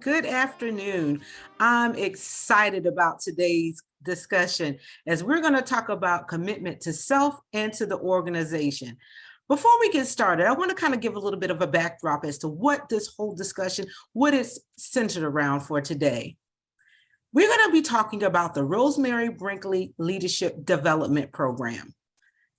Good afternoon. I'm excited about today's discussion as we're going to talk about commitment to self and to the organization. Before we get started, I want to kind of give a little bit of a backdrop as to what this whole discussion, what it's centered around for today. We're going to be talking about the Rosemary Brinkley Leadership Development Program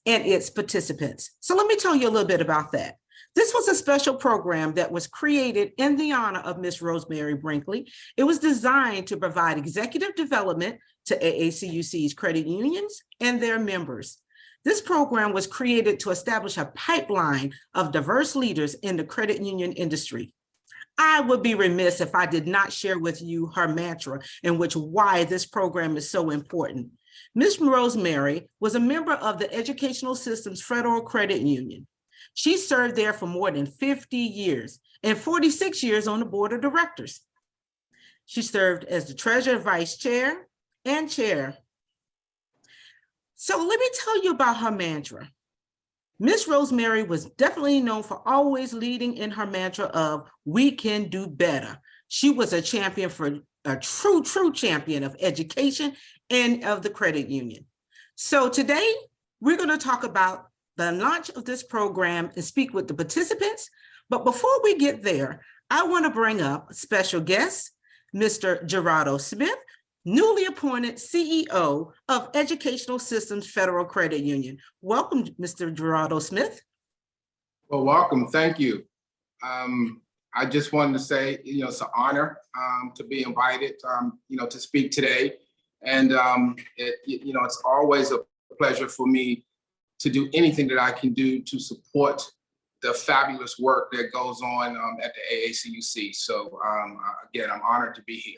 and its participants. So let me tell you a little bit about that. This was a special program that was created in the honor of Miss Rosemary Brinkley. It was designed to provide executive development to AACUC's credit unions and their members. This program was created to establish a pipeline of diverse leaders in the credit union industry. I would be remiss if I did not share with you her mantra in which why this program is so important. Miss Rosemary was a member of the Educational Systems Federal Credit Union. She served there for more than 50 years and 46 years on the board of directors. She served as the treasurer, vice chair, and chair. So let me tell you about her mantra. Miss Rosemary was definitely known for always leading in her mantra of we can do better. She was a champion for a true champion of education and of the credit union. So today we're going to talk about the launch of this program and speak with the participants. But before we get there, I want to bring up a special guest, Mr. Gerardo Smith, newly appointed CEO of Educational Systems Federal Credit Union. Welcome, Mr. Gerardo Smith. Well, welcome. Thank you. I just wanted to say, it's an honor to be invited, to speak today. And, it's always a pleasure for me to do anything that I can do to support the fabulous work that goes on at the AACUC. So again, I'm honored to be here.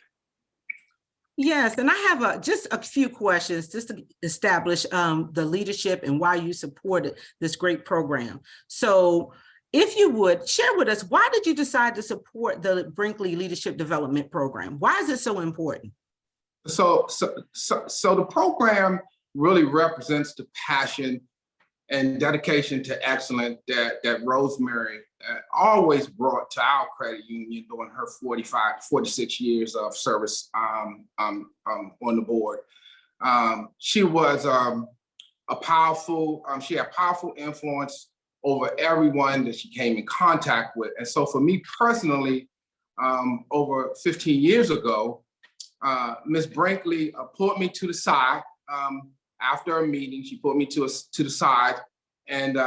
Yes, and I have just a few questions just to establish the leadership and why you supported this great program. So if you would share with us, why did you decide to support the Brinkley Leadership Development Program? Why is it so important? So the program really represents the passion and dedication to excellence that Rosemary always brought to our credit union during her 46 years of service on the board. She was she had powerful influence over everyone that she came in contact with. And so for me personally, over 15 years ago, Ms. Brinkley pulled me to the side. After a meeting, she put me to the side, and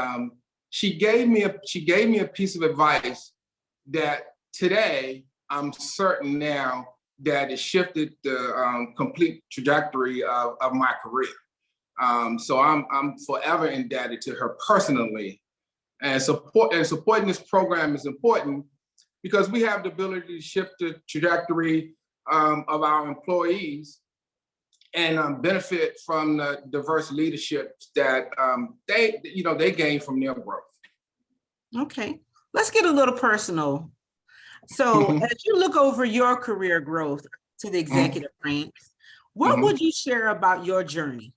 she gave me a piece of advice that today I'm certain now that it shifted the complete trajectory of my career. So I'm forever indebted to her personally, and supporting this program is important because we have the ability to shift the trajectory of our employees and benefit from the diverse leadership that they gain from their growth. Okay, let's get a little personal. So as you look over your career growth to the executive ranks, what would you share about your journey?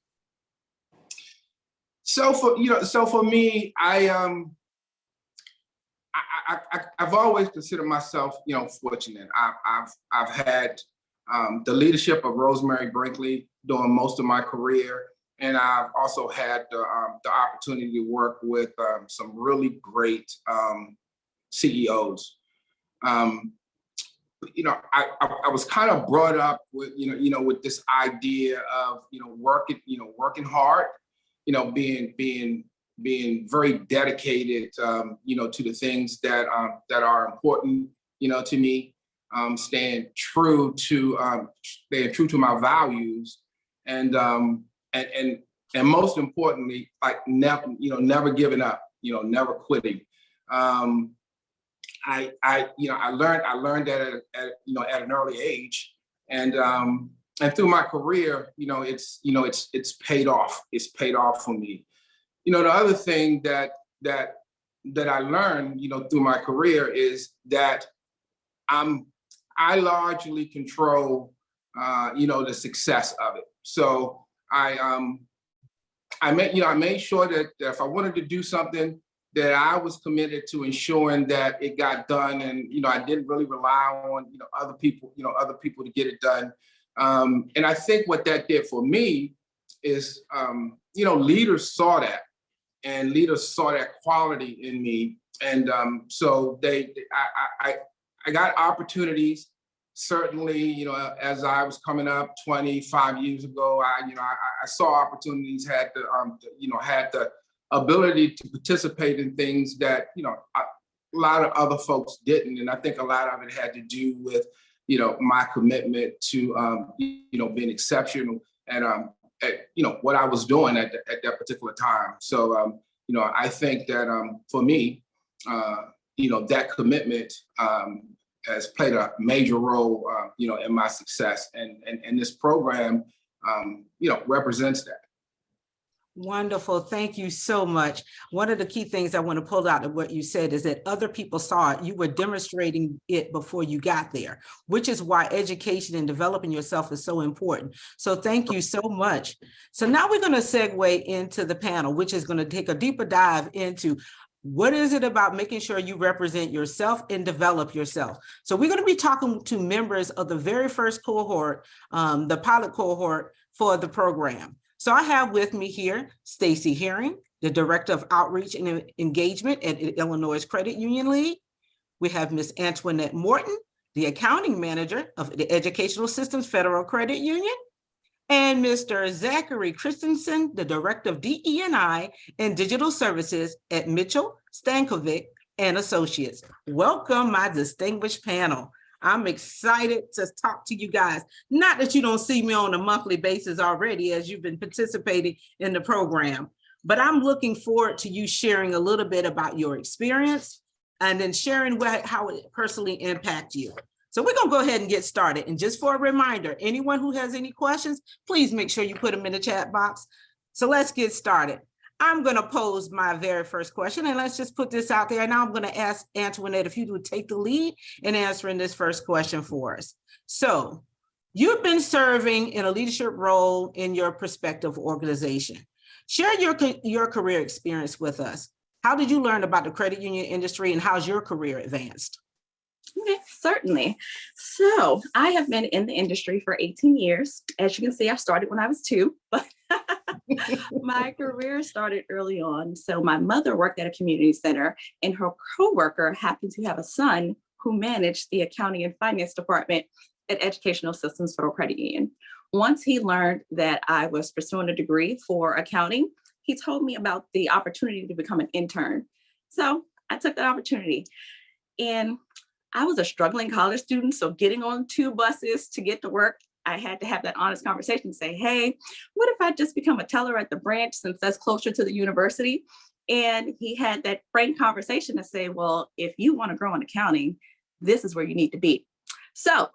So for me, I've always considered myself, fortunate. I've had the leadership of Rosemary Brinkley during most of my career. And I've also had the opportunity to work with some really great CEOs. I was kind of brought up with, with this idea of, working hard, being very dedicated, to the things that are important, to me. Staying true to my values, and most importantly, like never giving up, never quitting. I learned that at an early age, and through my career, it's paid off. It's paid off for me. The other thing that I learned, through my career is that I largely control, the success of it. So I made sure that if I wanted to do something, that I was committed to ensuring that it got done. And, I didn't really rely on, other people to get it done. And I think what that did for me is, leaders saw that, and leaders saw that quality in me. And so I got opportunities. Certainly, as I was coming up 25 years ago, I saw opportunities, had the ability to participate in things that, a lot of other folks didn't. And I think a lot of it had to do with, my commitment to, being exceptional at what I was doing at that particular time. So, I think that for me, that commitment has played a major role, in my success, and this program, represents that. Wonderful. Thank you so much. One of the key things I want to pull out of what you said is that other people saw it. You were demonstrating it before you got there, which is why education and developing yourself is so important. So thank you so much. So now we're going to segue into the panel, which is going to take a deeper dive into what is it about making sure you represent yourself and develop yourself. So we're going to be talking to members of the very first cohort, the pilot cohort for the program. So I have with me here Stacy Herring, the Director of Outreach and Engagement at Illinois Credit Union League. We have Ms. Antoinette Morton, the Accounting Manager of the Educational Systems Federal Credit Union, and Mr. Zachary Christensen, the Director of DE&I and Digital Services at Mitchell, Stankovic and Associates. Welcome, my distinguished panel. I'm excited to talk to you guys. Not that you don't see me on a monthly basis already, as you've been participating in the program, but I'm looking forward to you sharing a little bit about your experience and then sharing how it personally impacted you. So we're going to go ahead and get started. And just for a reminder, anyone who has any questions, please make sure you put them in the chat box. So let's get started. I'm going to pose my very first question, and let's just put this out there. And now I'm going to ask Antoinette if you would take the lead in answering this first question for us. So you've been serving in a leadership role in your prospective organization. Share your career experience with us. How did you learn about the credit union industry, and how's your career advanced? Okay, certainly. So I have been in the industry for 18 years. As you can see, I started when I was 2, but my career started early on. So my mother worked at a community center, and her coworker happened to have a son who managed the accounting and finance department at Educational Systems Federal Credit Union. Once he learned that I was pursuing a degree for accounting, he told me about the opportunity to become an intern. So I took that opportunity, and I was a struggling college student. So getting on 2 buses to get to work, I had to have that honest conversation and say, hey, what if I just become a teller at the branch, since that's closer to the university? And he had that frank conversation to say, well, if you want to grow in accounting, this is where you need to be. So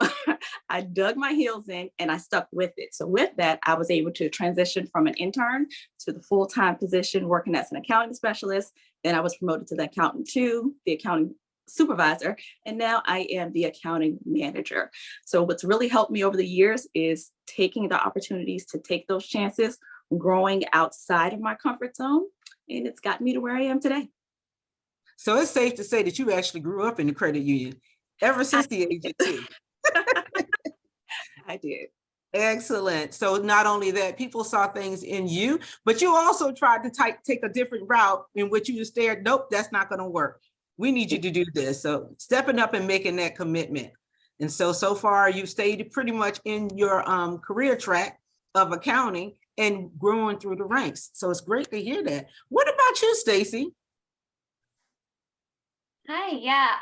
I dug my heels in and I stuck with it. So with that, I was able to transition from an intern to the full-time position working as an accounting specialist. Then I was promoted to the accountant 2, the accounting supervisor, and now I am the accounting manager. So what's really helped me over the years is taking the opportunities to take those chances, growing outside of my comfort zone, and it's gotten me to where I am today. So it's safe to say that you actually grew up in the credit union ever since the age of 2. I did. Excellent. So not only that, people saw things in you, but you also tried to take a different route in which you stared, nope, that's not going to work. We need you to do this. So stepping up and making that commitment. And so far you've stayed pretty much in your career track of accounting and growing through the ranks. So it's great to hear that. What about you, Stacy? Hi, yeah.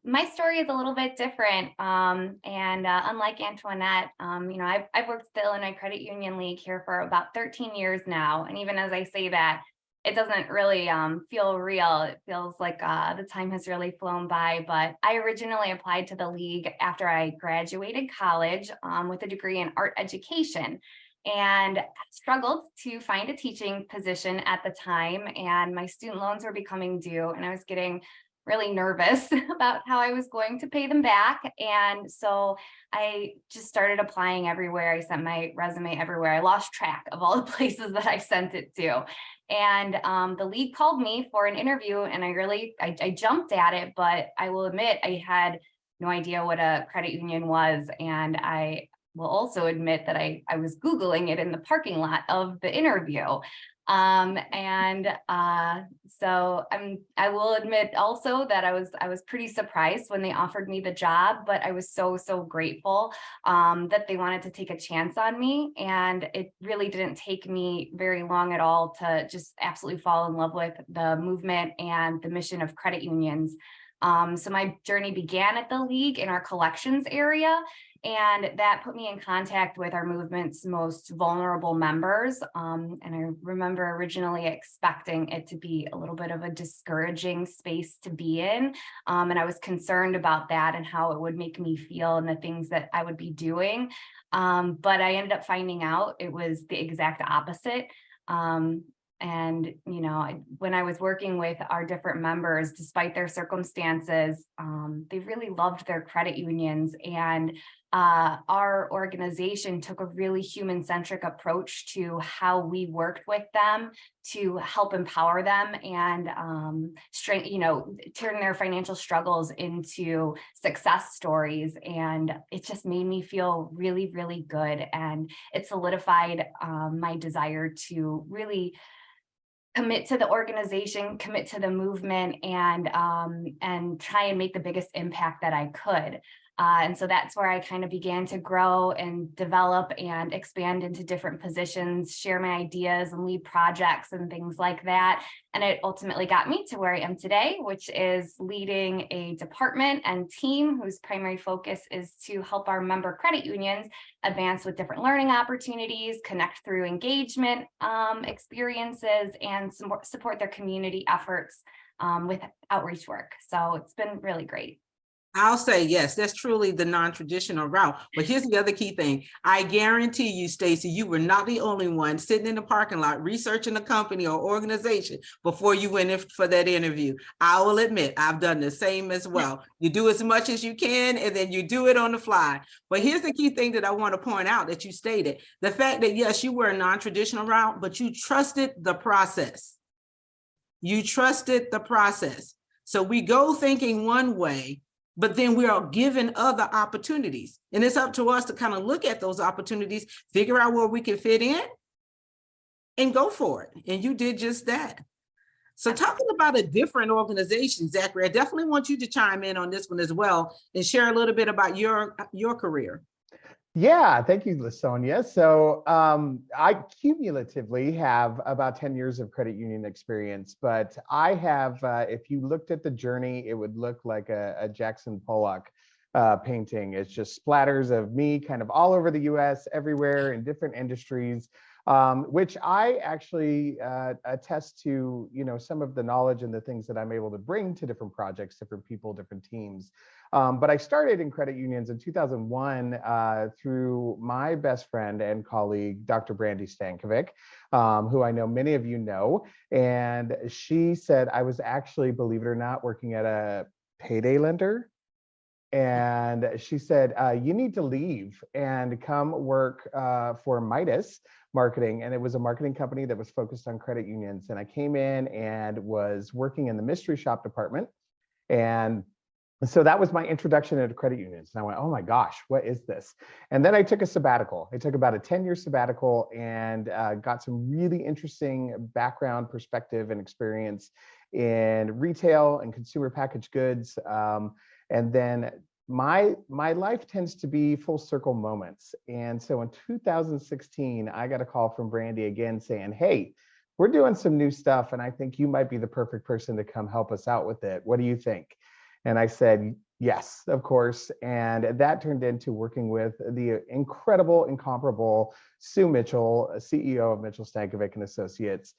My story is a little bit different. Unlike Antoinette, I've worked at the Illinois Credit Union League here for about 13 years now. And even as I say that, it doesn't really feel real. It feels like the time has really flown by, but I originally applied to the league after I graduated college with a degree in art education, and struggled to find a teaching position at the time, and my student loans were becoming due, and I was getting really nervous about how I was going to pay them back. And so I just started applying everywhere. I sent my resume everywhere. I lost track of all the places that I sent it to. And the league called me for an interview, and I jumped at it, but I will admit I had no idea what a credit union was. And I will also admit that I was Googling it in the parking lot of the interview. So I will admit also that I was pretty surprised when they offered me the job, but I was so grateful that they wanted to take a chance on me. And it really didn't take me very long at all to just absolutely fall in love with the movement and the mission of credit unions. So my journey began at the league in our collections area, and that put me in contact with our movement's most vulnerable members. And I remember originally expecting it to be a little bit of a discouraging space to be in. And I was concerned about that and how it would make me feel and the things that I would be doing. But I ended up finding out it was the exact opposite. And, when I was working with our different members, despite their circumstances, they really loved their credit unions. And our organization took a really human-centric approach to how we worked with them to help empower them and turn their financial struggles into success stories. And it just made me feel really, really good. And it solidified my desire to really commit to the organization, commit to the movement, and try and make the biggest impact that I could. And so that's where I kind of began to grow and develop and expand into different positions, share my ideas and lead projects and things like that. And it ultimately got me to where I am today, which is leading a department and team whose primary focus is to help our member credit unions advance with different learning opportunities, connect through engagement experiences, and support their community efforts with outreach work. So it's been really great. I'll say yes, that's truly the non-traditional route. But here's the other key thing. I guarantee you, Stacey, you were not the only one sitting in the parking lot researching a company or organization before you went in for that interview. I will admit, I've done the same as well. You do as much as you can, and then you do it on the fly. But here's the key thing that I want to point out that you stated. The fact that, yes, you were a non-traditional route, but you trusted the process. You trusted the process. So we go thinking one way, but then we are given other opportunities. And it's up to us to kind of look at those opportunities, figure out where we can fit in, and go for it. And you did just that. So talking about a different organization, Zachary, I definitely want you to chime in on this one as well and share a little bit about your career. Yeah, thank you, LaSonia. So I cumulatively have about 10 years of credit union experience, but I have, if you looked at the journey, it would look like a Jackson Pollock painting. It's just splatters of me kind of all over the US, everywhere in different industries, which I actually attest to, some of the knowledge and the things that I'm able to bring to different projects, different people, different teams. But I started in credit unions in 2001 through my best friend and colleague, Dr. Brandy Stankovic, who I know many of you know. And she said I was actually, believe it or not, working at a payday lender. And she said, you need to leave and come work for Midas Marketing. And it was a marketing company that was focused on credit unions. And I came in and was working in the mystery shop department. And so that was my introduction into credit unions. And I went, oh my gosh, what is this? And then I took a sabbatical. I took about a 10-year sabbatical and got some really interesting background, perspective, and experience in retail and consumer packaged goods. And then my life tends to be full circle moments. And so in 2016, I got a call from Brandy again saying, hey, we're doing some new stuff, and I think you might be the perfect person to come help us out with it. What do you think? And I said, yes, of course. And that turned into working with the incredible, incomparable Sue Mitchell, CEO of Mitchell Stankovic and Associates.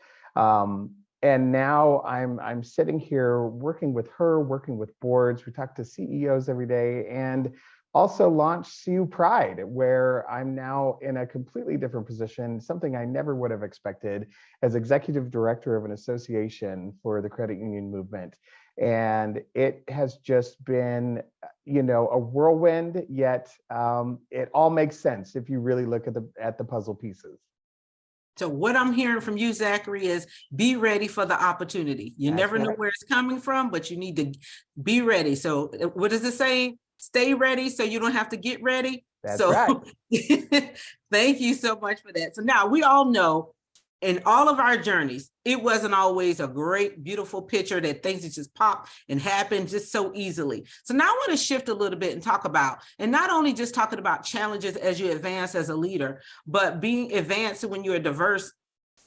And now I'm sitting here working with her, working with boards. We talk to CEOs every day. And Also launched CU Pride, where I'm now in a completely different position, something I never would have expected, as executive director of an association for the credit union movement. And it has just been, a whirlwind, yet it all makes sense if you really look at the puzzle pieces. So what I'm hearing from you, Zachary, is be ready for the opportunity. You That's never know right. where it's coming from, but you need to be ready. So what is it saying? Stay ready so you don't have to get ready. That's right. Thank you so much for that. So now we all know in all of our journeys, it wasn't always a great, beautiful picture that things just pop and happen just so easily. So now I want to shift a little bit and talk about, and not only just talking about challenges as you advance as a leader, but being advanced when you're a diverse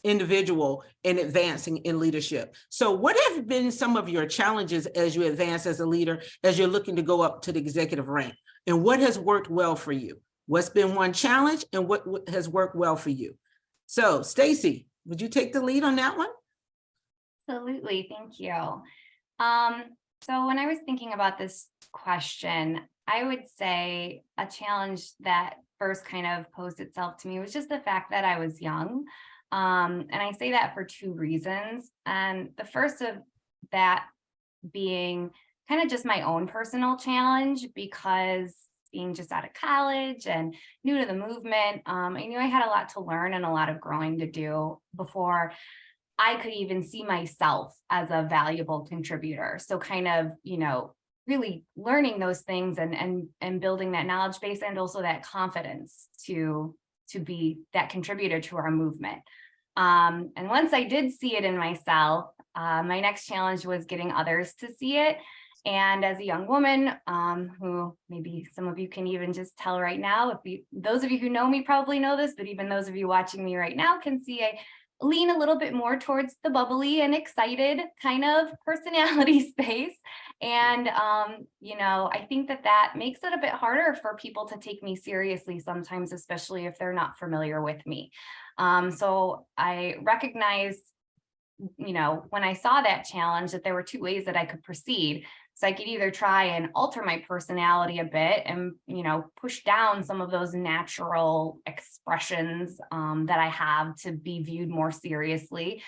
individual and advancing in leadership. So what have been some of your challenges as you advance as a leader, as you're looking to go up to the executive rank? And what has worked well for you? What's been one challenge and what has worked well for you? So Stacy, would you take the lead on that one? Absolutely, thank you. So when I was thinking about this question, I would say a challenge that first kind of posed itself to me was just the fact that I was young. And I say that for two reasons. And the first of that being kind of just my own personal challenge, because being just out of college and new to the movement, I knew I had a lot to learn and a lot of growing to do before I could even see myself as a valuable contributor. So kind of, really learning those things and building that knowledge base and also that confidence to be that contributor to our movement. And once I did see it in myself, my next challenge was getting others to see it. And as a young woman, who maybe some of you can even just tell right now, those of you who know me probably know this, but even those of you watching me right now can see I lean a little bit more towards the bubbly and excited kind of personality space. And, I think that makes it a bit harder for people to take me seriously sometimes, especially if they're not familiar with me. So I recognized, when I saw that challenge, that there were two ways that I could proceed. So I could either try and alter my personality a bit and, push down some of those natural expressions that I have to be viewed more seriously.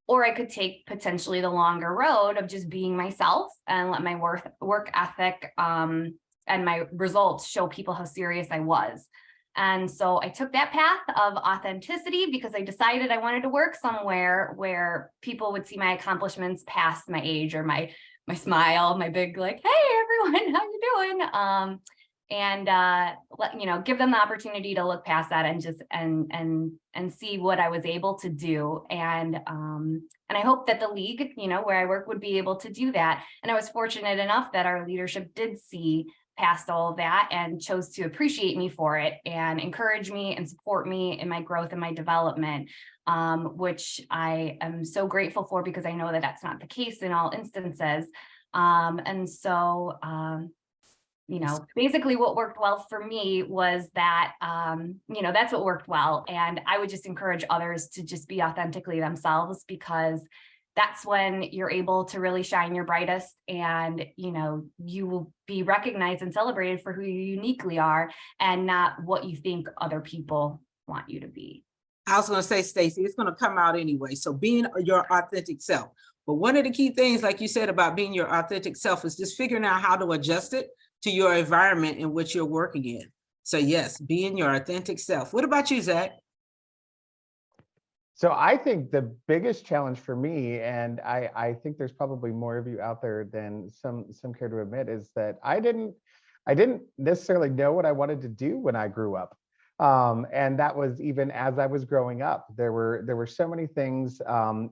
Or I could take potentially the longer road of just being myself and let my work ethic and my results show people how serious I was. And so I took that path of authenticity because I decided I wanted to work somewhere where people would see my accomplishments past my age or my smile, my big like, hey everyone, how you doing? And give them the opportunity to look past that and just and see what I was able to do. And I hope that the league, where I work, would be able to do that. And I was fortunate enough that our leadership did see past all of that and chose to appreciate me for it and encourage me and support me in my growth and my development, which I am so grateful for, because I know that that's not the case in all instances. And so, basically what worked well for me was that, that's what worked well. And I would just encourage others to just be authentically themselves, because that's when you're able to really shine your brightest, and, you will be recognized and celebrated for who you uniquely are and not what you think other people want you to be. I was going to say, Stacey, it's going to come out anyway. So being your authentic self. But one of the key things, like you said, about being your authentic self is just figuring out how to adjust it to your environment in which you're working in. So yes, being your authentic self. What about you, Zach? So I think the biggest challenge for me, and I think there's probably more of you out there than some care to admit, is that I didn't necessarily know what I wanted to do when I grew up. And that was even as I was growing up. There were so many things.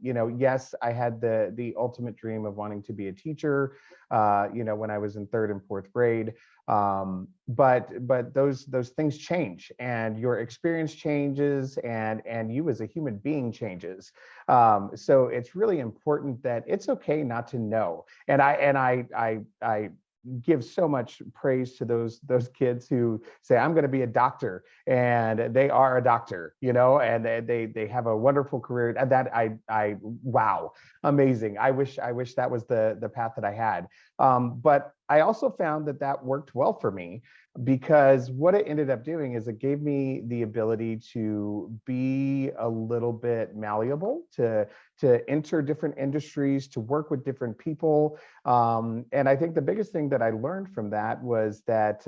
Yes, I had the ultimate dream of wanting to be a teacher. When I was in 3rd and 4th grade. But those things change, and your experience changes, and you as a human being changes. So it's really important that it's okay not to know. And I give so much praise to those kids who say, I'm going to be a doctor, and they are a doctor, and they have a wonderful career. And that wow, amazing. I wish that was the path that I had. But I also found that that worked well for me, because what it ended up doing is it gave me the ability to be a little bit malleable, to enter different industries, to work with different people. And I think the biggest thing that I learned from that was that,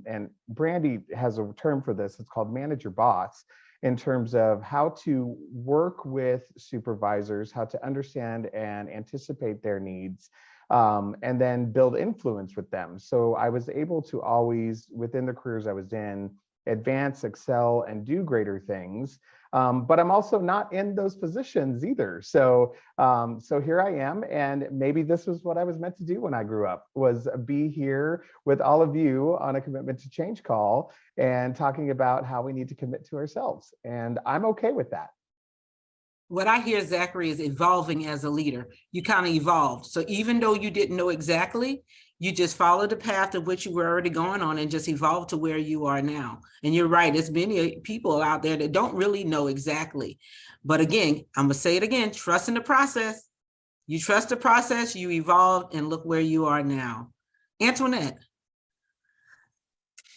and Brandy has a term for this, it's called manage your boss, in terms of how to work with supervisors, how to understand and anticipate their needs, and then build influence with them. So I was able to always, within the careers I was in, advance, excel, and do greater things. But I'm also not in those positions either. So, so here I am, and maybe this was what I was meant to do when I grew up, was be here with all of you on a commitment to change call and talking about how we need to commit to ourselves. And I'm okay with that. What I hear, Zachary, is evolving as a leader. You kind of evolved. So even though you didn't know exactly, you just followed the path of which you were already going on and just evolved to where you are now. And you're right, there's many people out there that don't really know exactly. But again, I'm gonna say it again, trust in the process. You trust the process, you evolved, and look where you are now. Antoinette.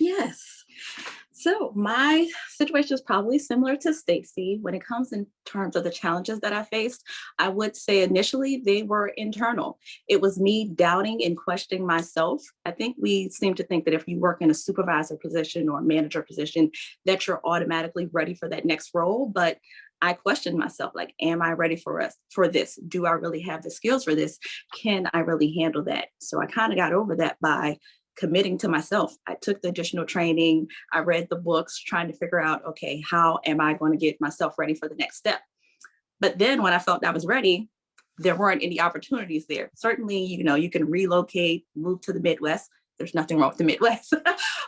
Yes. So my situation is probably similar to Stacy. When it comes in terms of the challenges that I faced, I would say initially they were internal. It was me doubting and questioning myself. I think we seem to think that if you work in a supervisor position or a manager position, that you're automatically ready for that next role. But I questioned myself, like, am I ready for this? Do I really have the skills for this? Can I really handle that? So I kind of got over that by committing to myself. I took the additional training. I read the books, trying to figure out, okay, how am I going to get myself ready for the next step? But then when I felt I was ready, there weren't any opportunities there. Certainly, you can relocate, move to the Midwest. There's nothing wrong with the Midwest,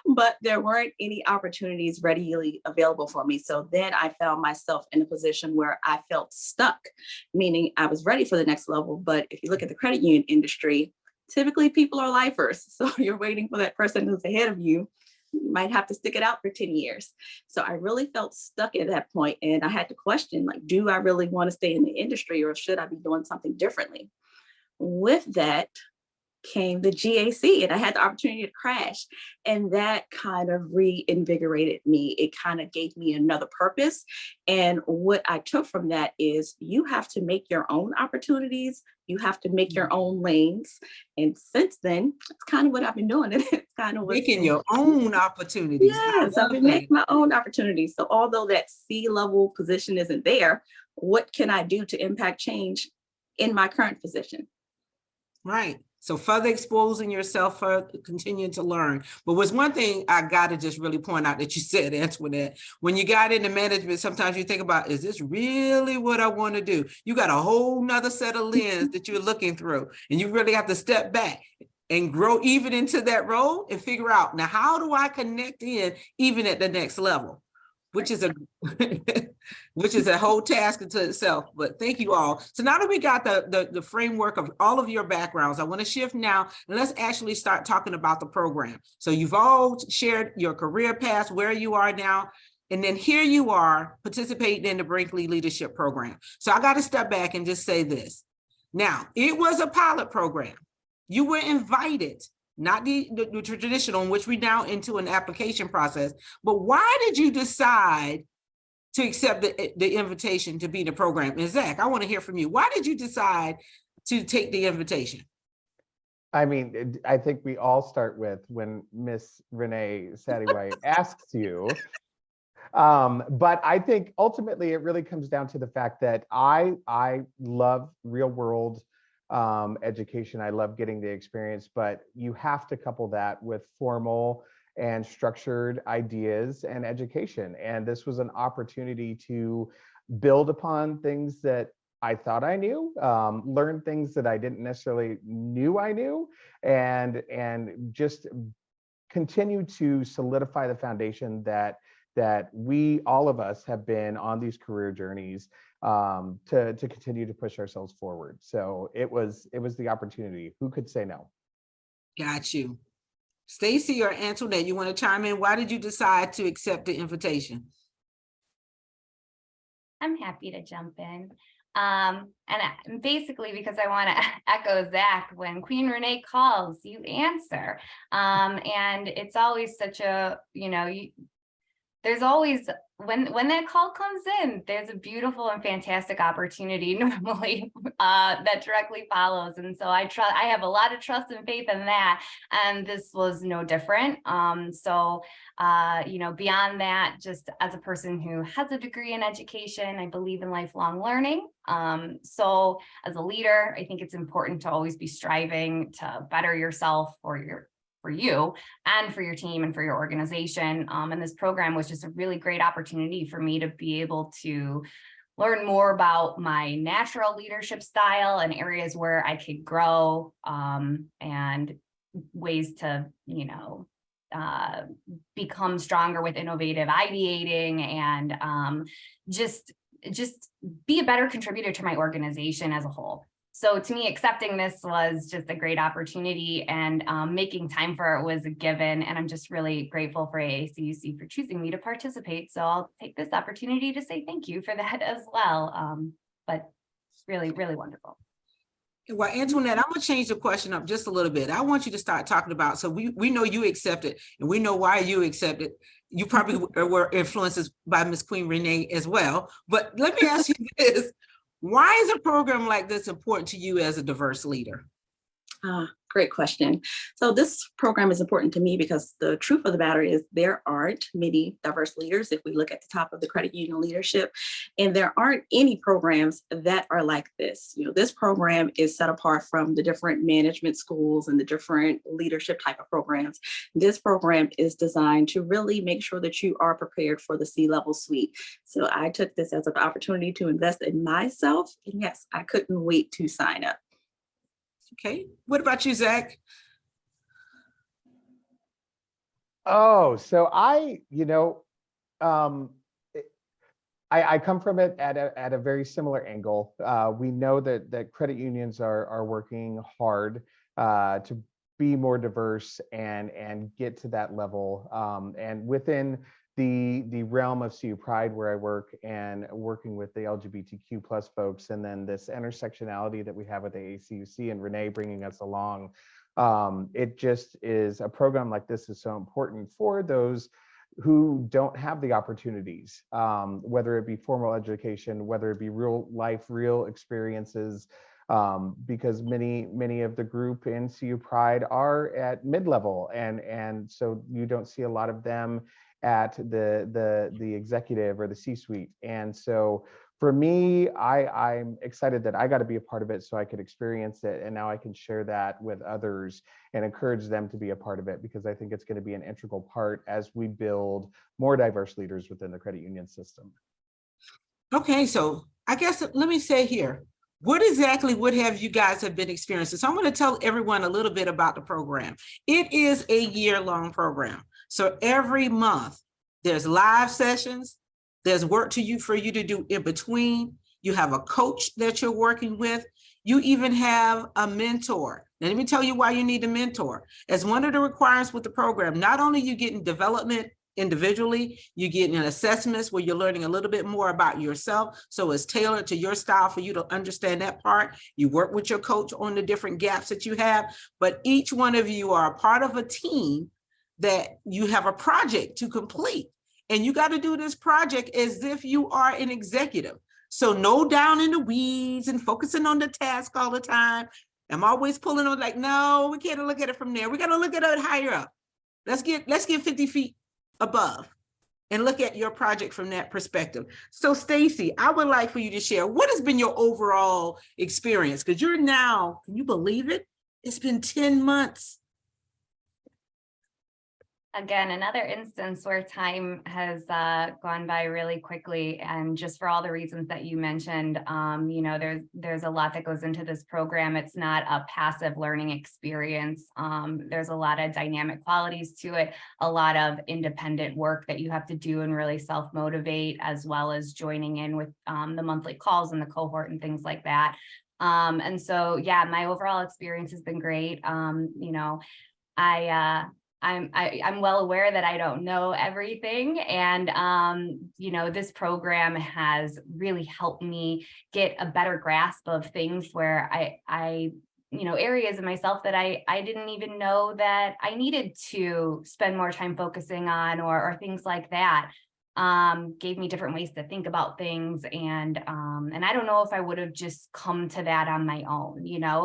but there weren't any opportunities readily available for me. So then I found myself in a position where I felt stuck, meaning I was ready for the next level. But if you look at the credit union industry, typically people are lifers. So you're waiting for that person who's ahead of you. You might have to stick it out for 10 years. So I really felt stuck at that point, and I had to question, like, do I really want to stay in the industry, or should I be doing something differently? With that came the GAC, and I had the opportunity to crash, and that kind of reinvigorated me. It kind of gave me another purpose. And what I took from that is you have to make your own opportunities. You have to make your own lanes. And since then, it's kind of what I've been doing. It's kind of Making your own opportunities. Yes, I've been making my own opportunities. So although that C-level position isn't there, what can I do to impact change in my current position? Right. So further exposing yourself, for continuing to learn. But was one thing I got to just really point out that you said, Antoinette, when you got into management, sometimes you think about, is this really what I want to do? You got a whole nother set of lens that you're looking through, and you really have to step back and grow even into that role and figure out, now, how do I connect in even at the next level? Which is a whole task unto itself. But thank you all. So now that we got the framework of all of your backgrounds, I want to shift now and let's actually start talking about the program. So you've all shared your career paths, where you are now, and then here you are participating in the Brinkley Leadership Program. So I got to step back and just say this. Now, it was a pilot program. You were invited, not the traditional, in which we now into an application process. But why did you decide to accept the invitation to be in the program? And Zach, I want to hear from you. Why did you decide to take the invitation? I mean, I think we all start with when Miss Renee Sadie-White asks you. But I think ultimately it really comes down to the fact that I love real world education. I love getting the experience, but you have to couple that with formal and structured ideas and education. And this was an opportunity to build upon things that I thought I knew, learn things that I didn't necessarily knew I knew, and just continue to solidify the foundation that we, all of us, have been on these career journeys to continue to push ourselves forward. So it was the opportunity. Who could say no? Got you. Stacy or Antoinette, you want to chime in? Why did you decide to accept the invitation? I'm happy to jump in. Basically, because I want to echo Zach, when Queen Renee calls, you answer. And it's always such a, there's always, when that call comes in, there's a beautiful and fantastic opportunity normally that directly follows. And so I have a lot of trust and faith in that. And this was no different. Beyond that, just as a person who has a degree in education, I believe in lifelong learning. So as a leader, I think it's important to always be striving to better yourself for you and for your team and for your organization. And this program was just a really great opportunity for me to be able to learn more about my natural leadership style and areas where I could grow, and ways to, become stronger with innovative ideating and just be a better contributor to my organization as a whole. So to me, accepting this was just a great opportunity, and making time for it was a given. And I'm just really grateful for AACUC for choosing me to participate. So I'll take this opportunity to say thank you for that as well. But really, really wonderful. Well, Antoinette, I'm gonna change the question up just a little bit. I want you to start talking about, so we know you accepted, and we know why you accepted. You probably were influenced by Miss Queen Renee as well. But let me ask you this. Why is a program like this important to you as a diverse leader? Great question. So this program is important to me because the truth of the matter is there aren't many diverse leaders if we look at the top of the credit union leadership, and there aren't any programs that are like this. This program is set apart from the different management schools and the different leadership type of programs. This program is designed to really make sure that you are prepared for the C-level suite. So I took this as an opportunity to invest in myself, and yes, I couldn't wait to sign up. Okay, what about you, Zach? Oh, so I come from it at a very similar angle. We know that credit unions are working hard to be more diverse and get to that level. And within the realm of CU Pride, where I work, and working with the LGBTQ plus folks, and then this intersectionality that we have with AACUC and Renee bringing us along, it just is a program like this is so important for those who don't have the opportunities, whether it be formal education, whether it be real life, real experiences, because many of the group in CU Pride are at mid-level, and so you don't see a lot of them at the executive or the C-suite. And so for me, I'm excited that I got to be a part of it so I could experience it, and now I can share that with others and encourage them to be a part of it, because I think it's going to be an integral part as we build more diverse leaders within the credit union system. Okay, so I guess let me say here, what exactly would have you guys have been experiencing? So I'm going to tell everyone a little bit about the program. It is a year-long program. So every month there's live sessions, there's work for you to do in between. You have a coach that you're working with. You even have a mentor. Now, let me tell you why you need a mentor. As one of the requirements with the program, not only are you getting development individually, you get an assessments where you're learning a little bit more about yourself, so it's tailored to your style for you to understand that part. You work with your coach on the different gaps that you have, but each one of you are a part of a team that you have a project to complete, and you got to do this project as if you are an executive. So no down in the weeds and focusing on the task all the time. I'm always pulling on like, no, we can't look at it from there. We got to look at it higher up. Let's get 50 feet above and look at your project from that perspective. So Stacy, I would like for you to share, what has been your overall experience? Because you're now, can you believe it? It's been 10 months. Again, another instance where time has gone by really quickly, and just for all the reasons that you mentioned, there's a lot that goes into this program. It's not a passive learning experience. There's a lot of dynamic qualities to it, a lot of independent work that you have to do and really self-motivate, as well as joining in with the monthly calls and the cohort and things like that. And so, yeah, my overall experience has been great. I'm well aware that I don't know everything. And, this program has really helped me get a better grasp of things where areas of myself that I didn't even know that I needed to spend more time focusing on, or things like that. Gave me different ways to think about things. And I don't know if I would have just come to that on my own.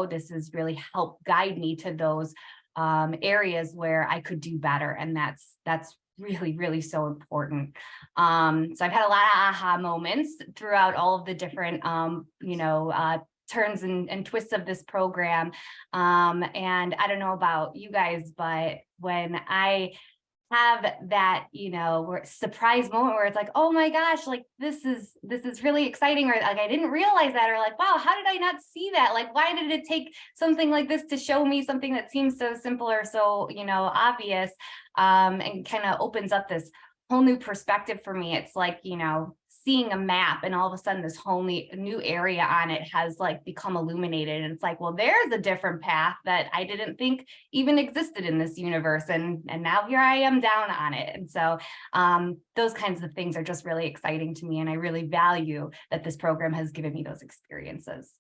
This has really helped guide me to those areas where I could do better. And that's really, really so important. So I've had a lot of aha moments throughout all of the different, turns and twists of this program. And I don't know about you guys, but when I have that, surprise moment where it's like, oh my gosh, like this is really exciting, or like I didn't realize that, or like, wow, how did I not see that? Like, why did it take something like this to show me something that seems so simple or so, obvious, and kind of opens up this whole new perspective for me. It's like, seeing a map, and all of a sudden this whole new area on it has like become illuminated. And it's like, well, there's a different path that I didn't think even existed in this universe. And now here I am down on it. And so those kinds of things are just really exciting to me. And I really value that this program has given me those experiences.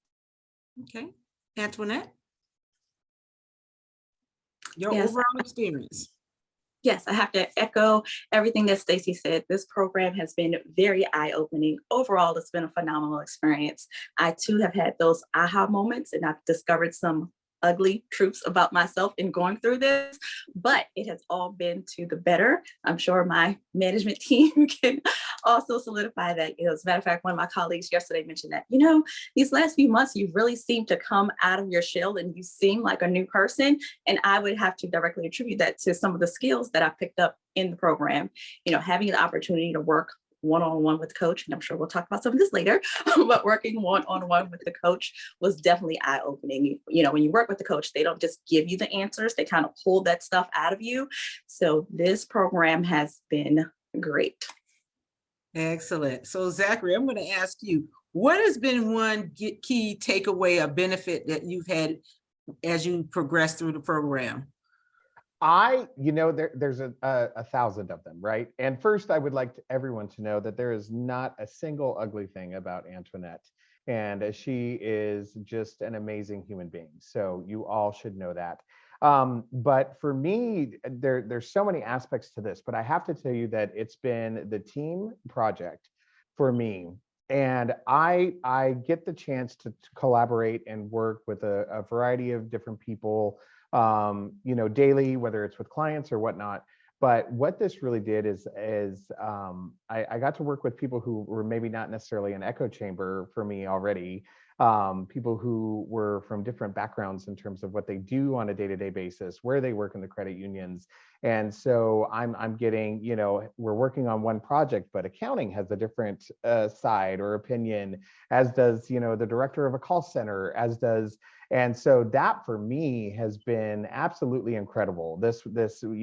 Okay. Antoinette? Your Yes. overall experience. Yes, I have to echo everything that Stacey said. This program has been very eye-opening. Overall, it's been a phenomenal experience. I too have had those aha moments, and I've discovered some ugly truths about myself in going through this, but it has all been to the better. I'm sure my management team can also solidify that. As a matter of fact, one of my colleagues yesterday mentioned that, these last few months, you really seem to come out of your shell and you seem like a new person. And I would have to directly attribute that to some of the skills that I picked up in the program, having the opportunity to work one-on-one with coach, and I'm sure we'll talk about some of this later, but working one-on-one with the coach was definitely eye-opening. When you work with the coach, they don't just give you the answers, they kind of pull that stuff out of you. So this program has been great. Excellent. So Zachary, I'm going to ask you, what has been one key takeaway or benefit that you've had as you progress through the program? There's a thousand of them, right? And first, I would like everyone to know that there is not a single ugly thing about Antoinette, and she is just an amazing human being. So you all should know that. But for me, there's so many aspects to this, but I have to tell you that it's been the team project for me. And I get the chance to collaborate and work with a variety of different people, daily, whether it's with clients or whatnot. But what this really did is I got to work with people who were maybe not necessarily an echo chamber for me already, people who were from different backgrounds in terms of what they do on a day-to-day basis, where they work in the credit unions. And so I'm getting, we're working on one project, but accounting has a different side or opinion, as does, the director of a call center, as does. And so that for me has been absolutely incredible. This,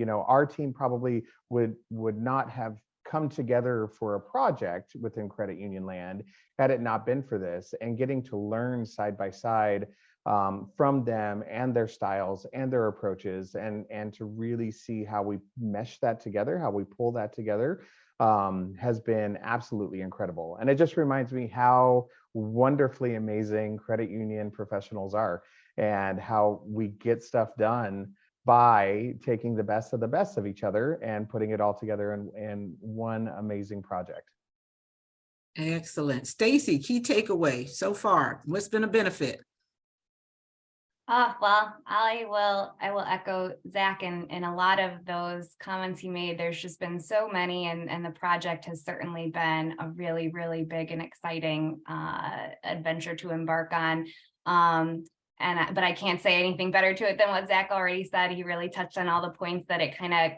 our team probably would not have come together for a project within credit union land had it not been for this, and getting to learn side by side from them and their styles and their approaches, and to really see how we mesh that together, how we pull that together, has been absolutely incredible. And it just reminds me how wonderfully amazing credit union professionals are, and how we get stuff done by taking the best of each other and putting it all together in one amazing project. Excellent. Stacey, key takeaway so far. What's been a benefit? Well, I will echo Zach in a lot of those comments he made. There's just been so many, and the project has certainly been a really, really big and exciting adventure to embark on. But I can't say anything better to it than what Zach already said. He really touched on all the points that it kind of,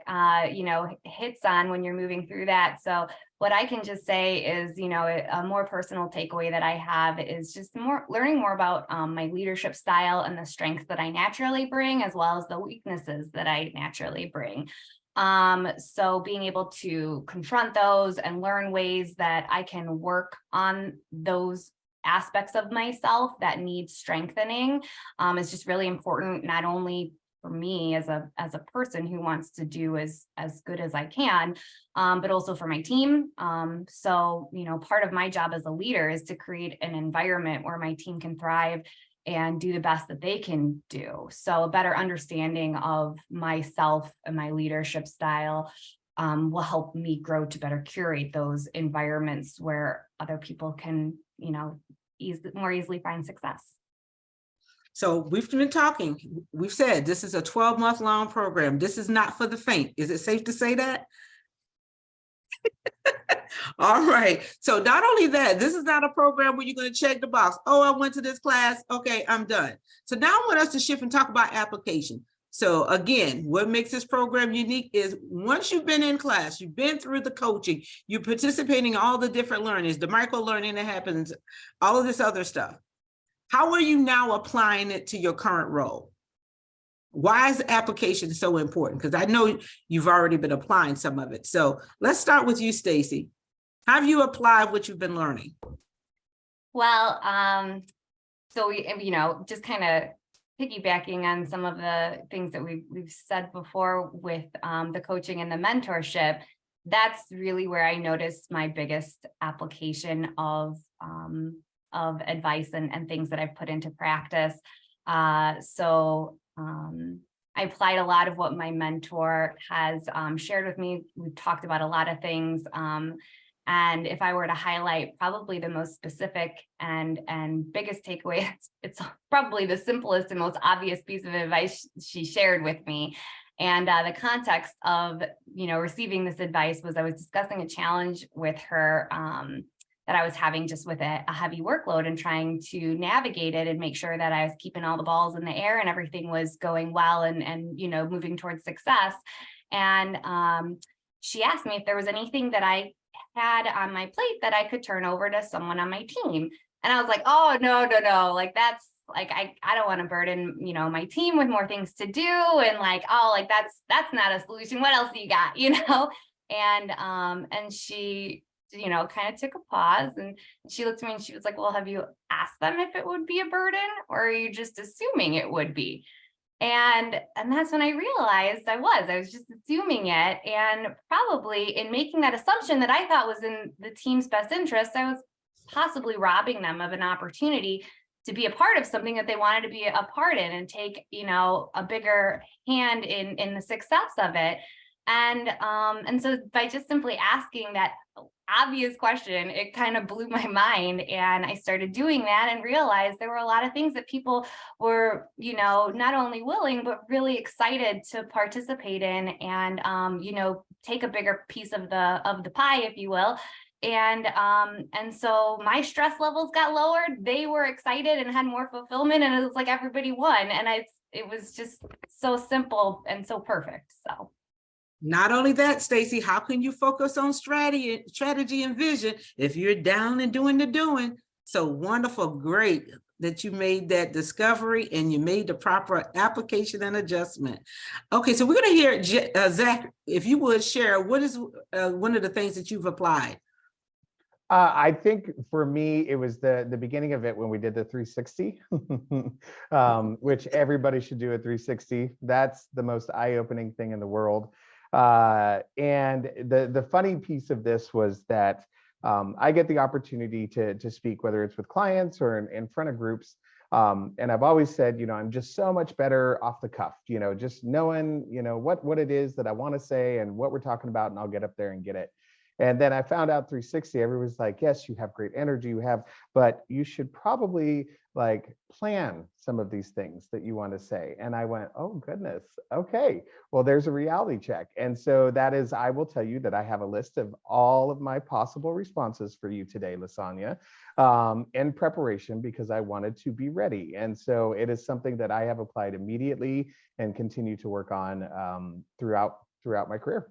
hits on when you're moving through that. So what I can just say is, a more personal takeaway that I have is just learning more about my leadership style and the strengths that I naturally bring, as well as the weaknesses that I naturally bring. So being able to confront those and learn ways that I can work on those aspects of myself that need strengthening is just really important, not only for me as a person who wants to do as good as I can, but also for my team. So, part of my job as a leader is to create an environment where my team can thrive and do the best that they can do. So a better understanding of myself and my leadership style will help me grow to better curate those environments where other people can, more easily find success. So we've been talking, we've said this is a 12-month long program. This is not for the faint. Is it safe to say that? All right. So not only that, this is not a program where you're going to check the box. Oh, I went to this class. Okay, I'm done. So now I want us to shift and talk about application. So again, what makes this program unique is once you've been in class, you've been through the coaching, you're participating in all the different learnings, the micro learning that happens, all of this other stuff. How are you now applying it to your current role? Why is the application so important? Because I know you've already been applying some of it. So let's start with you, Stacy. How have you applied what you've been learning? Well, so we, just kind of piggybacking on some of the things that we've said before with the coaching and the mentorship, that's really where I noticed my biggest application of advice and things that I've put into practice. So I applied a lot of what my mentor has shared with me. We've talked about a lot of things. And if I were to highlight probably the most specific and biggest takeaway, it's probably the simplest and most obvious piece of advice she shared with me. And the context of, receiving this advice was I was discussing a challenge with her that I was having just with a heavy workload and trying to navigate it and make sure that I was keeping all the balls in the air and everything was going well and moving towards success. And she asked me if there was anything that I had on my plate that I could turn over to someone on my team. And I was like, oh, no. Like, that's like, I don't want to burden, my team with more things to do. And that's not a solution. What else do you got? And she, kind of took a pause and she looked at me and she was like, well, have you asked them if it would be a burden or are you just assuming it would be? And that's when I realized I was just assuming it. And probably in making that assumption that I thought was in the team's best interest, I was possibly robbing them of an opportunity to be a part of something that they wanted to be a part in and take, a bigger hand in the success of it. And so by just simply asking that obvious question, it kind of blew my mind. And I started doing that and realized there were a lot of things that people were, not only willing, but really excited to participate in and, take a bigger piece of the pie, if you will. And so my stress levels got lowered. They were excited and had more fulfillment, and it was like everybody won. And it was just so simple and so perfect. So. Not only that, Stacy, how can you focus on strategy and vision if you're down and doing the doing? So wonderful, great that you made that discovery and you made the proper application and adjustment. Okay, so we're going to hear Zach, if you would share, what is one of the things that you've applied? I think for me, it was the beginning of it when we did the 360, which everybody should do a 360. That's the most eye-opening thing in the world. And the funny piece of this was that I get the opportunity to speak, whether it's with clients or in front of groups. And I've always said, I'm just so much better off the cuff, just knowing, what it is that I want to say and what we're talking about, and I'll get up there and get it. And then I found out 360, everyone's like, yes, you have great energy, but you should probably plan some of these things that you want to say. And I went, oh goodness, okay, well, there's a reality check. And so that is, I will tell you that I have a list of all of my possible responses for you today, Lasagna, in preparation because I wanted to be ready. And so it is something that I have applied immediately and continue to work on throughout my career.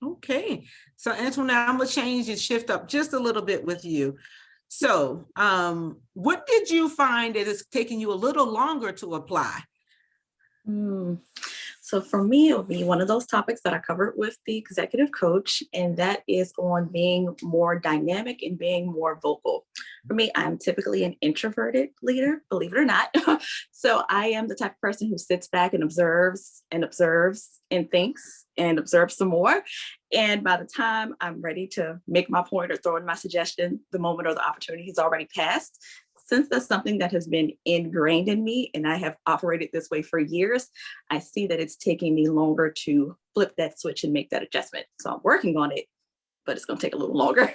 Okay, so Antoinette, I'm gonna change and shift up just a little bit with you. So what did you find that is taking you a little longer to apply? So So for me, it would be one of those topics that I covered with the executive coach, and that is on being more dynamic and being more vocal. For me, I'm typically an introverted leader, believe it or not. So I am the type of person who sits back and observes and observes and thinks and observes some more. And by the time I'm ready to make my point or throw in my suggestion, the moment or the opportunity has already passed. Since that's something that has been ingrained in me and I have operated this way for years, I see that it's taking me longer to flip that switch and make that adjustment. So I'm working on it, but it's going to take a little longer.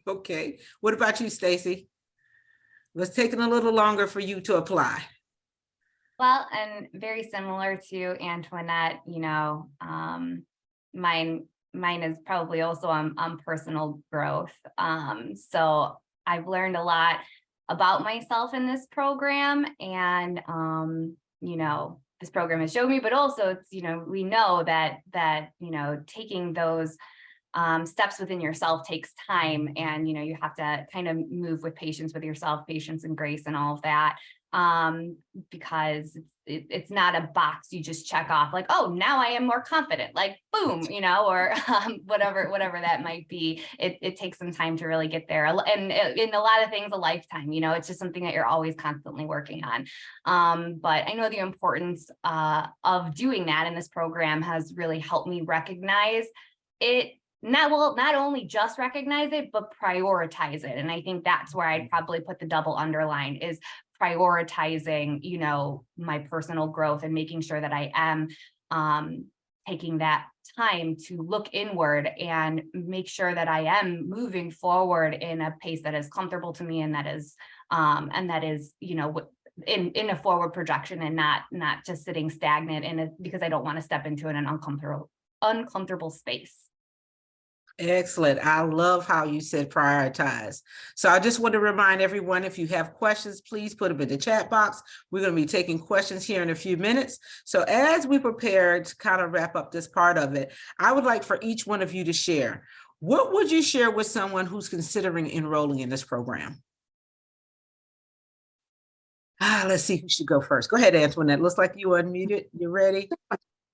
Okay. What about you, Stacy? What's taking a little longer for you to apply? Well, and very similar to Antoinette, mine is probably also on personal growth. So I've learned a lot about myself in this program, and this program has showed me, but also it's, we know that taking those steps within yourself takes time, and you have to kind of move with patience with yourself, patience and grace and all of that, because it's not a box you just check off like, oh, now I am more confident, like boom, or whatever that might be. It takes some time to really get there, and in a lot of things a lifetime. It's just something that you're always constantly working on. But I know the importance of doing that, and this program has really helped me recognize it. Not only just recognize it, but prioritize it. And I think that's where I'd probably put the double underline, is prioritizing, my personal growth and making sure that I am taking that time to look inward and make sure that I am moving forward in a pace that is comfortable to me, and that is in a forward projection, and not just sitting stagnant because I don't want to step into an uncomfortable space. Excellent. I love how you said prioritize. So I just want to remind everyone, if you have questions, please put them in the chat box. We're going to be taking questions here in a few minutes. So as we prepare to kind of wrap up this part of it, I would like for each one of you to share. What would you share with someone who's considering enrolling in this program? Let's see who should go first. Go ahead, Antoinette. Looks like you unmuted. You ready?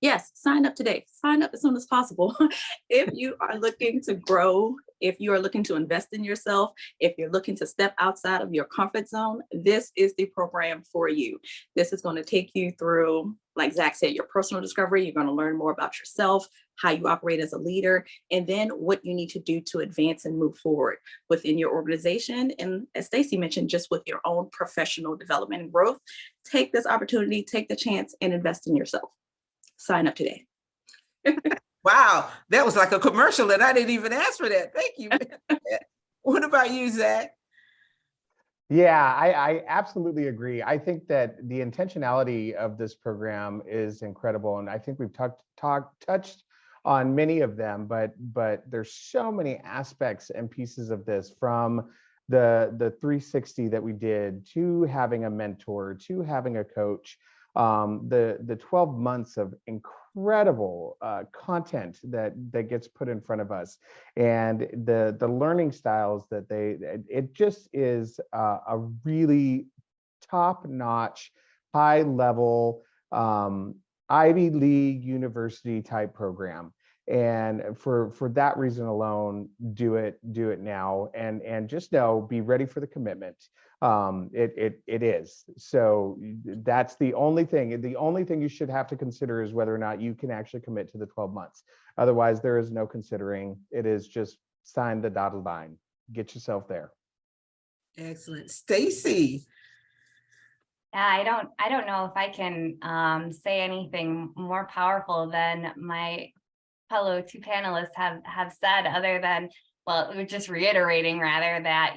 Yes, sign up today. Sign up as soon as possible. If you are looking to grow, if you are looking to invest in yourself, if you're looking to step outside of your comfort zone, this is the program for you. This is going to take you through, like Zach said, your personal discovery. You're going to learn more about yourself, how you operate as a leader, and then what you need to do to advance and move forward within your organization. And as Stacy mentioned, just with your own professional development and growth. Take this opportunity, take the chance, and invest in yourself. Sign up today. Wow, that was like a commercial and I didn't even ask for that. Thank you. What about you, Zach? Yeah, I absolutely agree. I think that the intentionality of this program is incredible. And I think we've touched on many of them, but there's so many aspects and pieces of this, from the 360 that we did, to having a mentor, to having a coach. The 12 months of incredible content that gets put in front of us, and the learning styles that it just is a really top-notch, high-level Ivy League university type program. And for that reason alone, do it now, and just know, be ready for the commitment. It is. So that's the only thing. The only thing you should have to consider is whether or not you can actually commit to the 12 months. Otherwise, there is no considering. It is just sign the dotted line. Get yourself there. Excellent. Stacy. Yeah, I don't know if I can say anything more powerful than my fellow two panelists have said, other than, well, we're just reiterating rather that,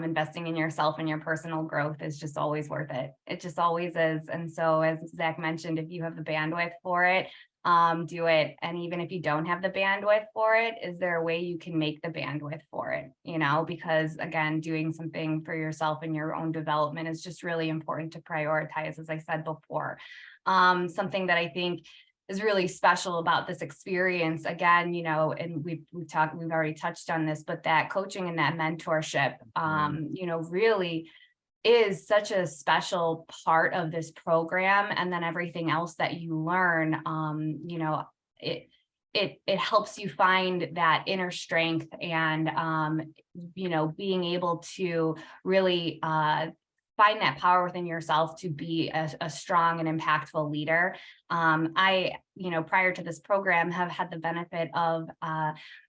investing in yourself and your personal growth is just always worth it. It just always is. And so, as Zach mentioned, if you have the bandwidth for it, do it. And even if you don't have the bandwidth for it, is there a way you can make the bandwidth for it? Because again, doing something for yourself and your own development is just really important to prioritize, as I said before. Something that I think is really special about this experience, again, and we've already touched on this, but that coaching and that mentorship, really is such a special part of this program. And then everything else that you learn, you know, it helps you find that inner strength and, you know, being able to really find that power within yourself to be a strong and impactful leader. I, you know, prior to this program, have had the benefit of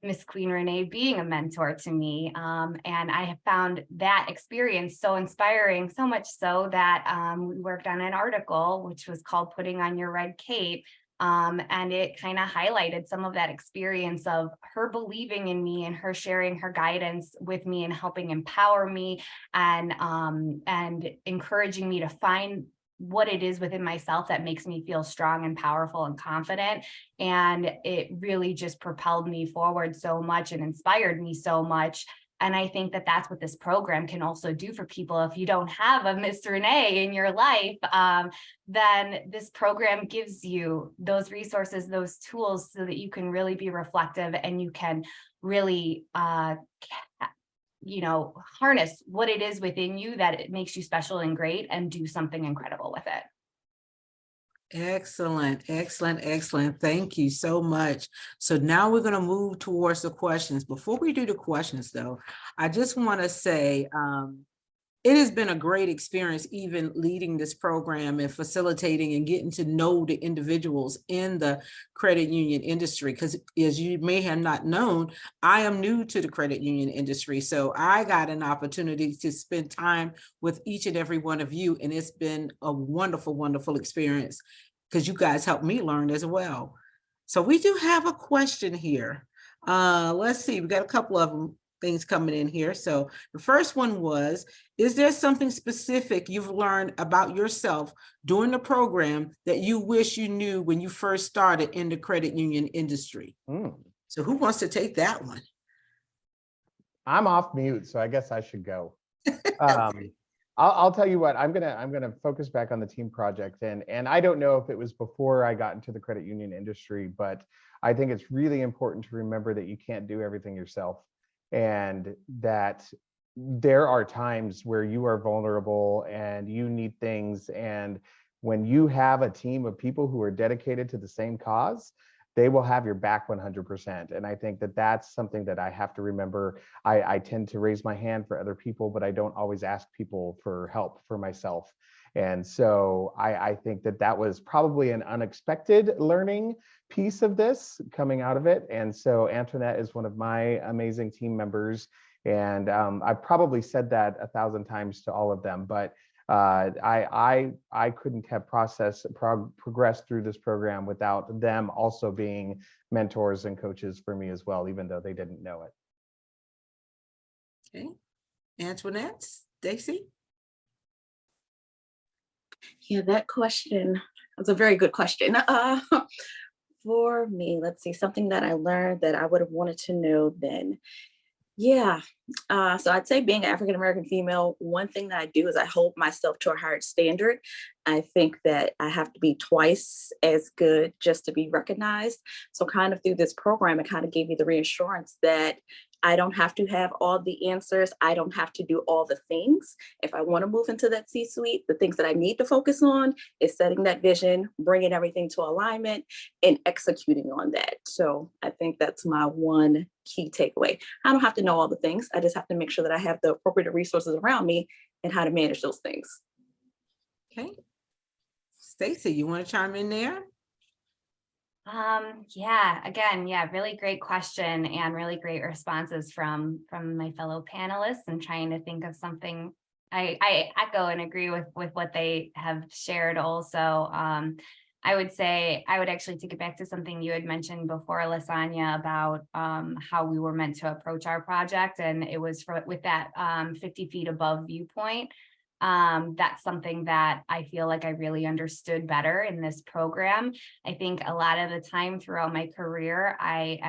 Miss Queen Renee being a mentor to me. And I have found that experience so inspiring, so much so that we worked on an article, which was called Putting on Your Red Cape. And it kind of highlighted some of that experience of her believing in me and her sharing her guidance with me and helping empower me and encouraging me to find what it is within myself that makes me feel strong and powerful and confident. And it really just propelled me forward so much and inspired me so much. And I think that that's what this program can also do for people. If you don't have a Miss Renee in your life, then this program gives you those resources, those tools so that you can really be reflective and you can really, you know, harness what it is within you that it makes you special and great and do something incredible with it. Excellent, excellent, excellent. Thank you so much. So now we're going to move towards the questions. Before we do the questions, though, I just want to say it has been a great experience even leading this program and facilitating and getting to know the individuals in the credit union industry. Because as you may have not known, I am new to the credit union industry. So I got an opportunity to spend time with each and every one of you. And it's been a wonderful, wonderful experience because you guys helped me learn as well. So we do have a question here. Let's see, we got a couple of them. Things coming in here. So the first one was, is there something specific you've learned about yourself during the program that you wish you knew when you first started in the credit union industry? So who wants to take that one? I'm off mute, so I guess I should go. I'll tell you what, I'm gonna focus back on the team project, and I don't know if it was before I got into the credit union industry, but I think it's really important to remember that you can't do everything yourself. And that there are times where you are vulnerable and you need things. And when you have a team of people who are dedicated to the same cause, they will have your back 100%. And I think that that's something that I have to remember. I tend to raise my hand for other people, but I don't always ask people for help for myself. And so I think that that was probably an unexpected learning piece of this coming out of it. And so Antoinette is one of my amazing team members. And I've probably said that 1,000 times to all of them, but I couldn't have progressed through this program without them also being mentors and coaches for me as well, even though they didn't know it. Okay, Antoinette, Stacy? Yeah, that question was a very good question. For me, let's see, something that I learned that I would have wanted to know then. Yeah, so I'd say being an African-American female, one thing that I do is I hold myself to a higher standard. I think that I have to be twice as good just to be recognized. So kind of through this program, it kind of gave me the reassurance that I don't have to have all the answers. I don't have to do all the things. If I want to move into that C-suite, the things that I need to focus on is setting that vision, bringing everything to alignment, and executing on that. So I think that's my one key takeaway. I don't have to know all the things. I just have to make sure that I have the appropriate resources around me and how to manage those things. Okay. Stacy, you want to chime in there? Yeah, again, yeah, really great question and really great responses from my fellow panelists, and trying to think of something. I echo and agree with what they have shared also. I would say I would actually take it back to something you had mentioned before, Lasagna, about how we were meant to approach our project, and it was with that 50 feet above viewpoint. That's something that I feel like I really understood better in this program. I think a lot of the time throughout my career, I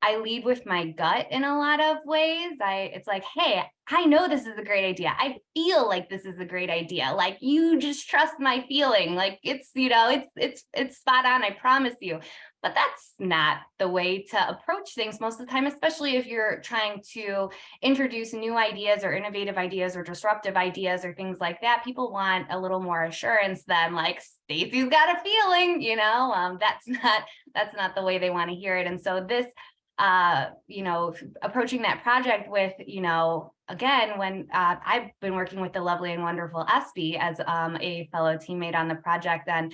I lead with my gut in a lot of ways. It's like, hey, I know this is a great idea. I feel like this is a great idea. Like, you just trust my feeling. Like, it's, you know, it's spot on, I promise you. But that's not the way to approach things most of the time, especially if you're trying to introduce new ideas or innovative ideas or disruptive ideas or things like that. People want a little more assurance than like, Stacey's got a feeling, you know. That's not the way they want to hear it. And so this, you know, approaching that project with, you know, again, when I've been working with the lovely and wonderful Espy as a fellow teammate on the project, and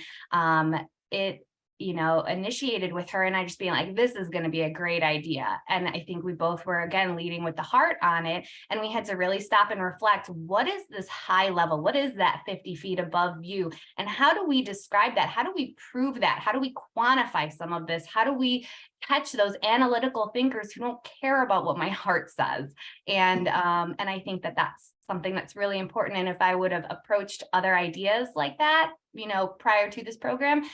it, you know, initiated with her and I just being like, this is going to be a great idea. And I think we both were, again, leading with the heart on it. And we had to really stop and reflect, what is this high level? What is that 50 feet above you? And how do we describe that? How do we prove that? How do we quantify some of this? How do we catch those analytical thinkers who don't care about what my heart says? And I think that that's something that's really important. And if I would have approached other ideas like that, you know, prior to this program,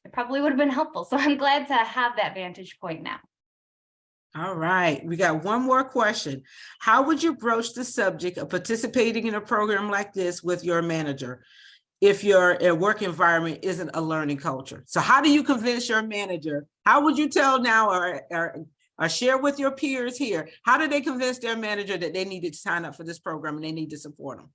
it probably would have been helpful. So I'm glad to have that vantage point now. All right, we got one more question. How would you broach the subject of participating in a program like this with your manager if your work environment isn't a learning culture? So how do you convince your manager? How would you tell now or share with your peers here? How do they convince their manager that they need to sign up for this program and they need to support them?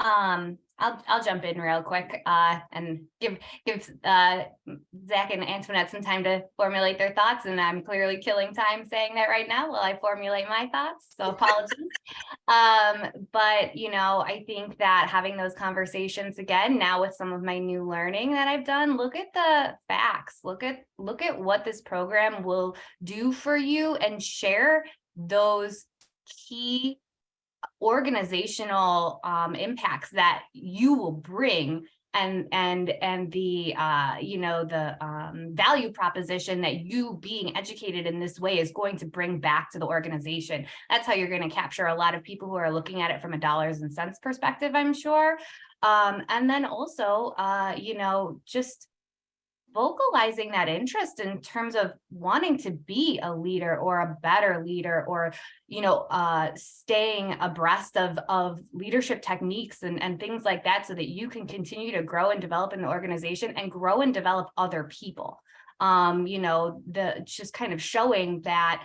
I'll jump in real quick and give Zach and Antoinette some time to formulate their thoughts, and I'm clearly killing time saying that right now while I formulate my thoughts, so apologies. But you know, I think that having those conversations again now with some of my new learning that I've done, look at the facts, look at what this program will do for you, and share those key organizational impacts that you will bring, and the you know, the value proposition that you being educated in this way is going to bring back to the organization. That's how you're going to capture a lot of people who are looking at it from a dollars and cents perspective, I'm sure. And then also you know, just vocalizing that interest in terms of wanting to be a leader or a better leader, or, you know, staying abreast of leadership techniques and things like that, so that you can continue to grow and develop in the organization and grow and develop other people. You know, just kind of showing that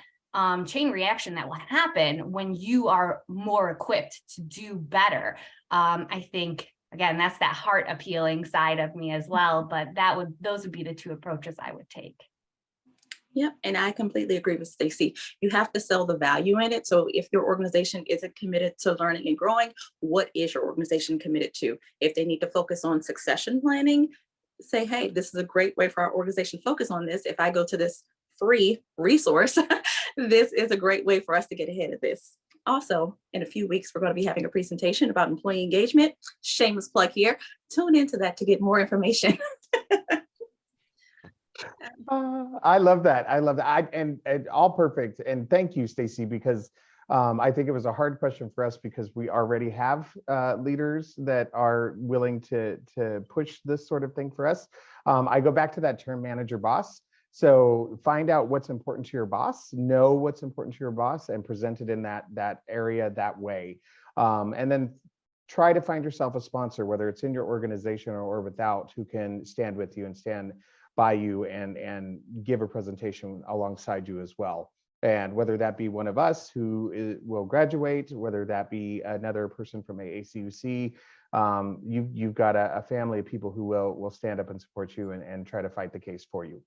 chain reaction that will happen when you are more equipped to do better. I think, again, that's that heart appealing side of me as well, but those would be the two approaches I would take. Yep, and I completely agree with Stacey. You have to sell the value in it. So if your organization isn't committed to learning and growing, what is your organization committed to? If they need to focus on succession planning, say, hey, this is a great way for our organization to focus on this. If I go to this free resource, this is a great way for us to get ahead of this. Also, in a few weeks, we're going to be having a presentation about employee engagement. Shameless plug here. Tune into that to get more information. I love that. I love that. And all perfect. And thank you, Stacey, because I think it was a hard question for us because we already have leaders that are willing to push this sort of thing for us. I go back to that term manager boss. So find out what's important to your boss, know what's important to your boss, and present it in that area that way. And then try to find yourself a sponsor, whether it's in your organization or without, who can stand with you and stand by you and give a presentation alongside you as well. And whether that be one of us who will graduate, whether that be another person from AACUC, you've got a family of people who will stand up and support you and try to fight the case for you.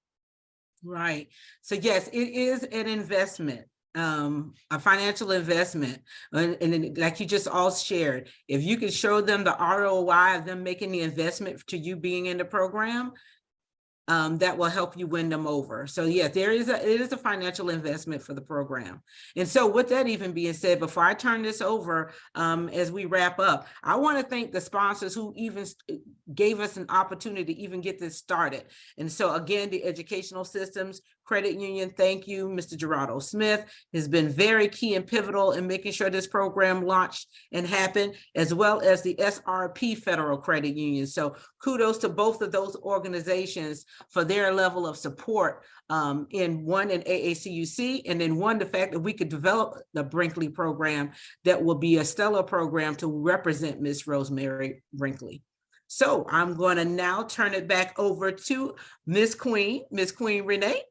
Right. So yes, it is an investment, a financial investment. And like you just all shared, if you can show them the ROI of them making the investment to you being in the program, that will help you win them over. So yeah, it is a financial investment for the program. And so with that even being said, before I turn this over, as we wrap up, I want to thank the sponsors who even gave us an opportunity to even get this started. And so again, the educational systems, Credit Union. Thank you, Mr. Gerardo Smith has been very key and pivotal in making sure this program launched and happened, as well as the SRP Federal Credit Union. So kudos to both of those organizations for their level of support in AACUC, and then the fact that we could develop the Brinkley program that will be a stellar program to represent Miss Rosemary Brinkley. So I'm going to now turn it back over to Miss Queen Renee.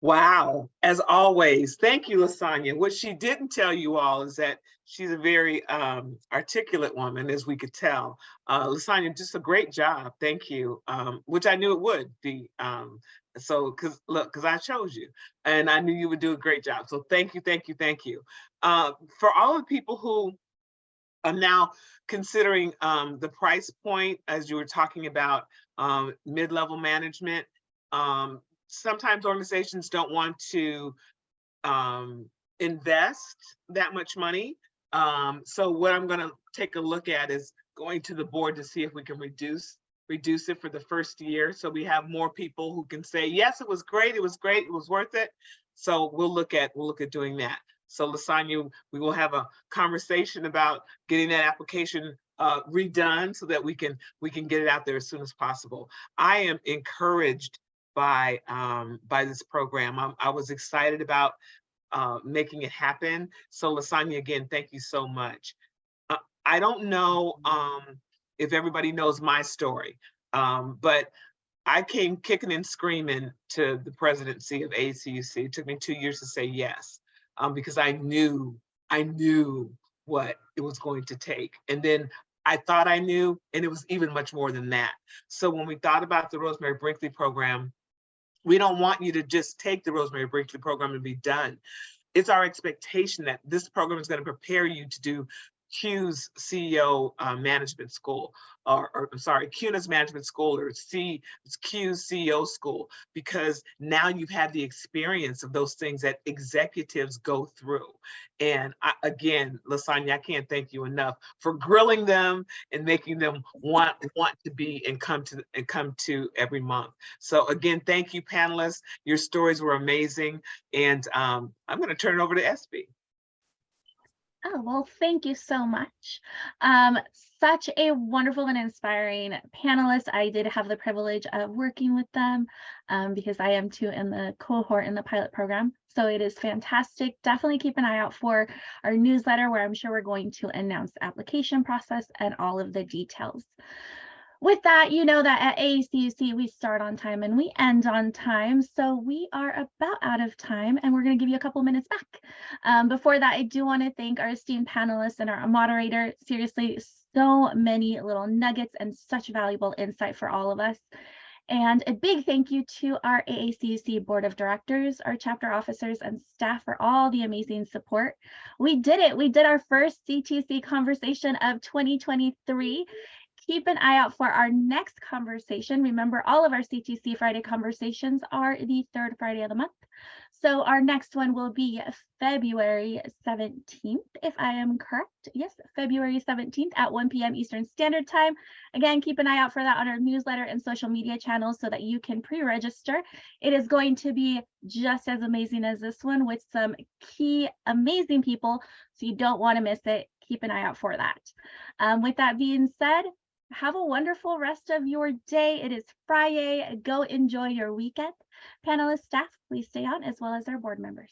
Wow, as always, thank you, Lasagna. What she didn't tell you all is that she's a very articulate woman, as we could tell. Lasagna, just a great job, thank you, which I knew it would be. So, because I chose you, and I knew you would do a great job. So thank you, thank you, thank you. For all of the people who are now considering the price point, as you were talking about mid-level management, sometimes organizations don't want to invest that much money. So what I'm going to take a look at is going to the board to see if we can reduce it for the first year, so we have more people who can say, yes, it was great, it was great, it was worth it. So we'll look at doing that. So Lasagna, we will have a conversation about getting that application redone so that we can get it out there as soon as possible. I am encouraged by this program. I was excited about making it happen. So Lasagna, again, thank you so much. I don't know if everybody knows my story, but I came kicking and screaming to the presidency of AACUC. It took me 2 years to say yes, because I knew what it was going to take. And then I thought I knew, and it was even much more than that. So when we thought about the Rosemary Brinkley program, we don't want you to just take the Rosemary Brinkley program and be done. It's our expectation that this program is going to prepare you to do CU's CEO management school, or I'm sorry, CUNA's management school, or CU's CEO school, because now you've had the experience of those things that executives go through. And again, Lasagna, I can't thank you enough for grilling them and making them want to be and come to every month. So again, thank you, panelists. Your stories were amazing, and I'm going to turn it over to SB. Oh, well, thank you so much. Such a wonderful and inspiring panelist. I did have the privilege of working with them because I am too in the cohort in the pilot program. So it is fantastic. Definitely keep an eye out for our newsletter, where I'm sure we're going to announce the application process and all of the details. With that, you know that at AACUC, we start on time and we end on time. So we are about out of time, and we're going to give you a couple minutes back. Before that, I do want to thank our esteemed panelists and our moderator. Seriously, so many little nuggets and such valuable insight for all of us. And a big thank you to our AACUC Board of Directors, our chapter officers and staff for all the amazing support. We did it. We did our first CTC conversation of 2023. Keep an eye out for our next conversation. Remember, all of our CTC Friday conversations are the third Friday of the month. So our next one will be February 17th, if I am correct. Yes, February 17th at 1 p.m. Eastern Standard Time. Again, keep an eye out for that on our newsletter and social media channels so that you can pre-register. It is going to be just as amazing as this one, with some key amazing people, so you don't want to miss it. Keep an eye out for that. With that being said, have a wonderful rest of your day. It is Friday. Go enjoy your weekend. Panelists, staff, please stay on, as well as our board members.